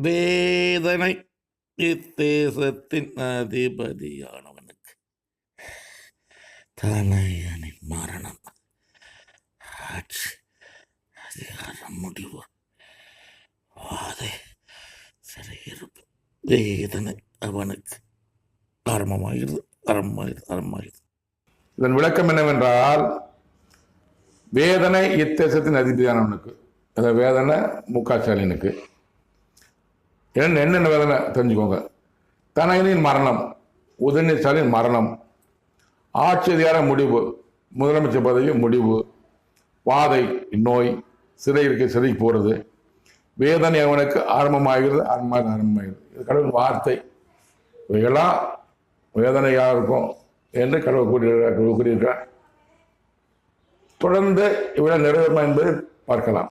வேதனை இத்தேசத்தின் அதிபதியானவனுக்கு தலையனின் மரணம், ஆட்சி, அதிகாரம், முடிவு, வாதை, சிறையிருப்பு, வேதனை அவனுக்கு ஆரம்பமாகிறது. இதன் விளக்கம் என்னவென்றால், வேதனை இத்தேசத்தின் அதிபதியானவனுக்கு, அந்த வேதனை மு.க.ஸ்டாலினுக்கு என்னென்ன வேதனை தெரிஞ்சுக்கோங்க. தனயனின் மரணம், உதயநிதி ஸ்டாலின் மரணம், ஆட்சி அதிகார முடிவு, முதலமைச்சர் பதவி முடிவு, வாதை நோய், சிறைக்கு போகிறது, வேதனை அவனுக்கு ஆரம்பமாகிறது. இது கடவுள் வார்த்தை. இவைகளாம் வேதனையாக இருக்கும் என்று கடவுள் கூறியிருக்கிறார். தொடர்ந்து இவ்வளவு நிறைவேறுமா என்பதை பார்க்கலாம்.